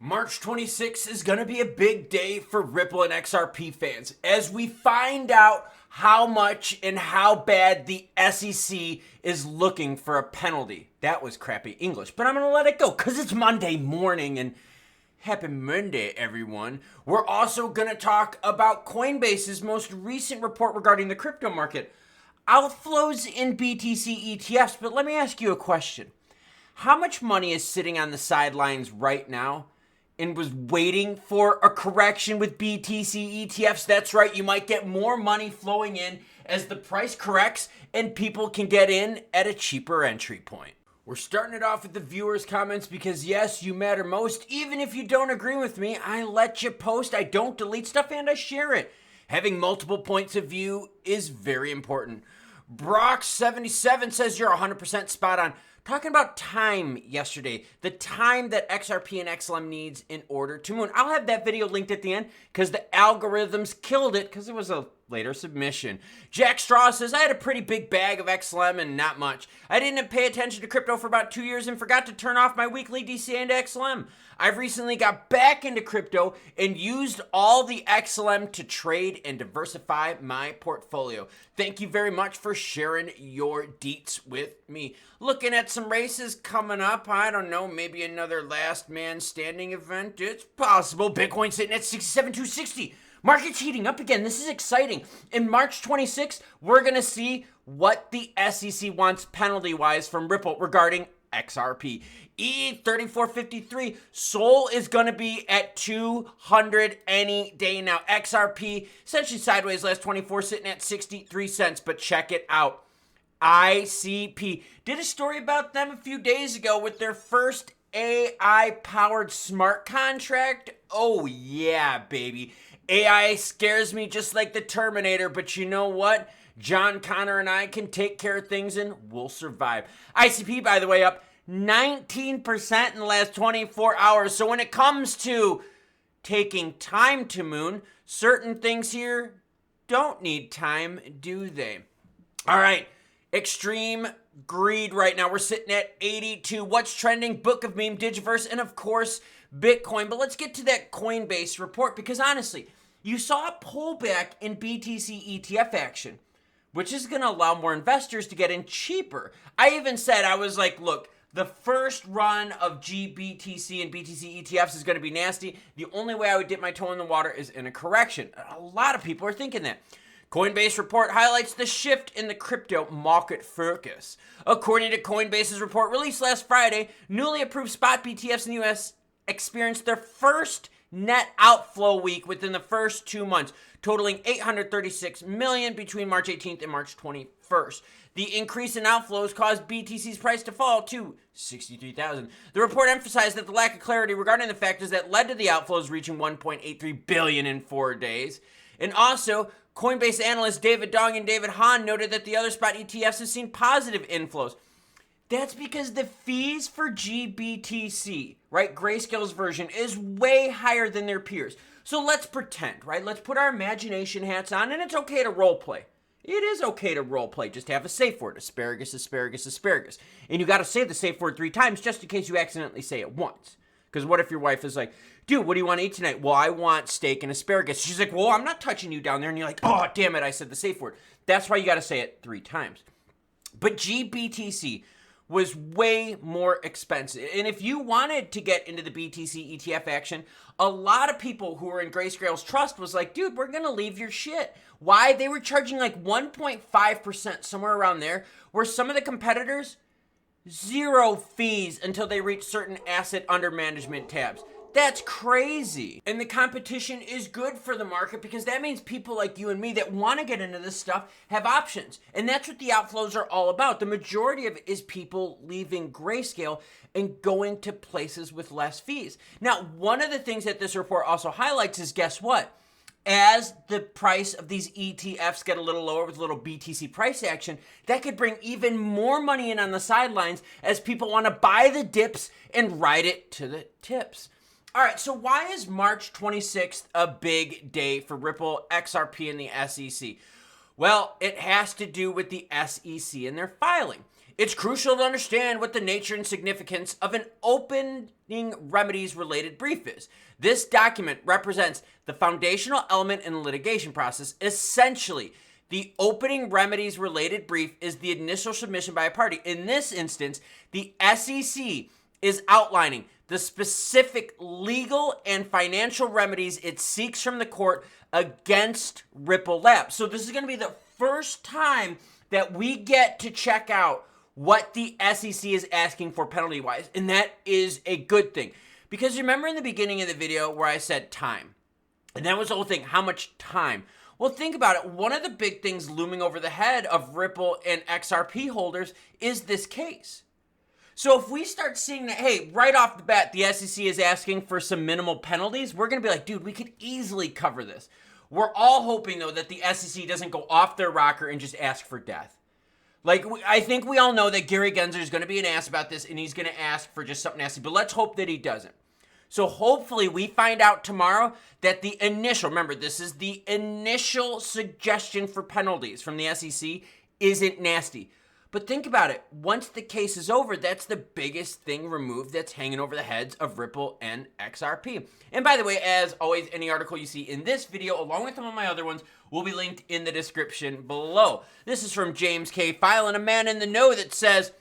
March 26th is going to be a big day for Ripple and XRP fans as we find out how much and how bad the SEC is looking for a penalty. That was crappy English, but I'm going to let it go because it's Monday morning and happy Monday, everyone. We're also going to talk about Coinbase's most recent report regarding the crypto market. Outflows in BTC ETFs, but let me ask you a question. How much money is sitting on the sidelines right now and was waiting for a correction with BTC ETFs? That's right, you might get more money flowing in as the price corrects and people can get in at a cheaper entry point. We're starting it off with the viewers' comments because yes, you matter most. Even if you don't agree with me, I let you post, I don't delete stuff, and I share it. Having multiple points of view is very important. Brock77 says you're 100% spot on. Talking about time yesterday, the time that XRP and XLM needs in order to moon. I'll have that video linked at the end because the algorithms killed it because it was a later submission. Jack Straw says, I had a pretty big bag of XLM and not much. I didn't pay attention to crypto for about 2 years and forgot to turn off my weekly DCA into XLM. I've recently got back into crypto and used all the XLM to trade and diversify my portfolio. Thank you very much for sharing your deets with me. Looking at some races coming up. I don't know, maybe another last man standing event. It's possible. Bitcoin sitting at 67,260. Market's heating up again. This is exciting. In March 26th, we're going to see what the SEC wants penalty-wise from Ripple regarding XRP. ETH 3453, Sol is going to be at 200 any day now. XRP, essentially sideways last 24, sitting at 63 cents, but check it out. ICP, did a story about them a few days ago with their first AI-powered smart contract. Oh yeah, baby. AI scares me just like the Terminator, but you know what? John Connor and I can take care of things and we'll survive. ICP, by the way, up 19% in the last 24 hours. So when it comes to taking time to moon, certain things here don't need time, do they? All right, extreme greed right now. We're sitting at 82. What's trending? Book of Meme, Digiverse, and of course, Bitcoin. But let's get to that Coinbase report because honestly, you saw a pullback in BTC ETF action, which is going to allow more investors to get in cheaper. I even said, I was like, look, the first run of GBTC and BTC ETFs is going to be nasty. The only way I would dip my toe in the water is in a correction. A lot of people are thinking that. Coinbase report highlights the shift in the crypto market focus. According to Coinbase's report released last Friday, newly approved spot BTFs in the US experienced their first net outflow week within the first 2 months, totaling 836 million between March 18th and March 21st. The increase in outflows caused BTC's price to fall to 63,000. The report emphasized that the lack of clarity regarding the factors that led to the outflows reaching 1.83 billion in 4 days. And also, Coinbase analysts David Dong and David Hahn noted that the other spot ETFs have seen positive inflows. That's because the fees for GBTC, right, Grayscale's version, is way higher than their peers. So let's pretend, right? Let's put our imagination hats on, and it's okay to role play. It is okay to role play. Just have a safe word: asparagus, asparagus, asparagus. And you got to say the safe word 3 times just in case you accidentally say it once. Because what if your wife is like, dude, what do you want to eat tonight? Well, I want steak and asparagus. She's like, well, I'm not touching you down there. And you're like, oh, damn it, I said the safe word. That's why you got to say it 3 times. But GBTC was way more expensive. And if you wanted to get into the BTC ETF action, a lot of people who were in Grayscale's trust was like, dude, we're going to leave your shit. Why? They were charging like 1.5%, somewhere around there, where some of the competitors, 0 fees until they reach certain asset under management tabs. That's crazy. And the competition is good for the market because that means people like you and me that want to get into this stuff have options. And that's what the outflows are all about. The majority of it is people leaving Grayscale and going to places with less fees. Now, one of the things that this report also highlights is, guess what? As the price of these ETFs get a little lower with a little BTC price action, that could bring even more money in on the sidelines as people want to buy the dips and ride it to the tips. All right, so why is March 26th a big day for Ripple, XRP, and the SEC? Well, it has to do with the SEC and their filing. It's crucial to understand what the nature and significance of an opening remedies related brief is. This document represents the foundational element in the litigation process. Essentially, the opening remedies related brief is the initial submission by a party. In this instance, the SEC is outlining the specific legal and financial remedies it seeks from the court against Ripple Labs. So this is going to be the first time that we get to check out what the SEC is asking for penalty-wise, and that is a good thing. Because remember in the beginning of the video where I said time, and that was the whole thing, how much time? Well, think about it. One of the big things looming over the head of Ripple and XRP holders is this case. So if we start seeing that, hey, right off the bat, the SEC is asking for some minimal penalties, we're going to be like, dude, we could easily cover this. We're all hoping, though, that the SEC doesn't go off their rocker and just ask for death. Like, I think we all know that Gary Gensler is going to be an ass about this, and he's going to ask for just something nasty, but let's hope that he doesn't. So hopefully we find out tomorrow that the initial, remember, this is the initial suggestion for penalties from the SEC, isn't nasty. But think about it. Once the case is over, that's the biggest thing removed that's hanging over the heads of Ripple and XRP. And by the way, as always, any article you see in this video, along with some of my other ones, will be linked in the description below. This is from James K. Filing, a man in the know that says,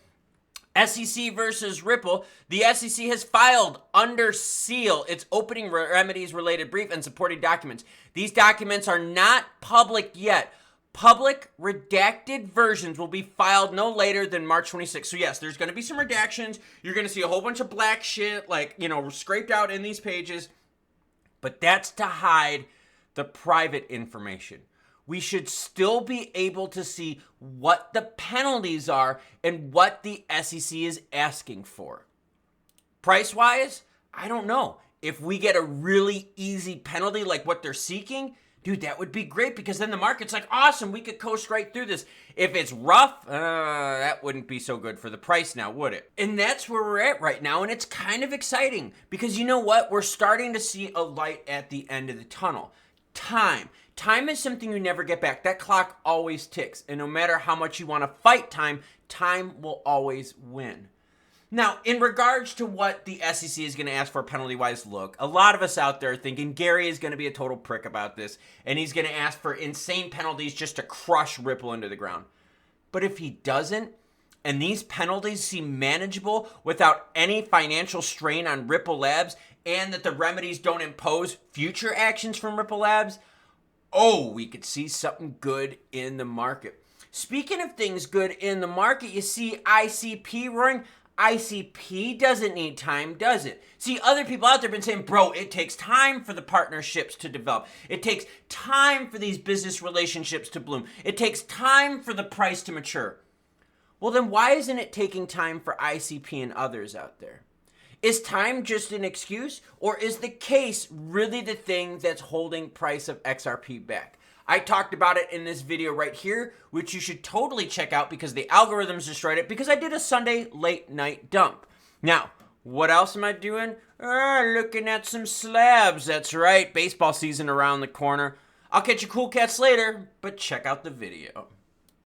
SEC versus Ripple. The SEC has filed under seal its opening remedies related brief and supporting documents. These documents are not public yet. Public redacted versions will be filed no later than March 26th. So yes, there's going to be some redactions. You're going to see a whole bunch of black shit, like, scraped out in these pages. But that's to hide the private information. We should still be able to see what the penalties are and what the SEC is asking for. Price-wise, I don't know. If we get a really easy penalty like what they're seeking, dude, that would be great because then the market's like, awesome, we could coast right through this. If it's rough, that wouldn't be so good for the price now, would it? And that's where we're at right now, and it's kind of exciting because you know what? We're starting to see a light at the end of the tunnel. Time. Time is something you never get back. That clock always ticks, and no matter how much you want to fight time, time will always win. Now, in regards to what the SEC is going to ask for penalty-wise, look, a lot of us out there are thinking Gary is going to be a total prick about this, and he's going to ask for insane penalties just to crush Ripple into the ground. But if he doesn't, and these penalties seem manageable without any financial strain on Ripple Labs, and that the remedies don't impose future actions from Ripple Labs, we could see something good in the market. Speaking of things good in the market, you see ICP roaring. ICP doesn't need time, does it? See, other people out there have been saying, bro, it takes time for the partnerships to develop. It takes time for these business relationships to bloom. It takes time for the price to mature. Well, then why isn't it taking time for ICP and others out there? Is time just an excuse, or is the case really the thing that's holding price of XRP back? I talked about it in this video right here, which you should totally check out because the algorithms destroyed it because I did a Sunday late night dump. Now, what else am I doing? Looking at some slabs. That's right, baseball season around the corner. I'll catch you cool cats later, but check out the video.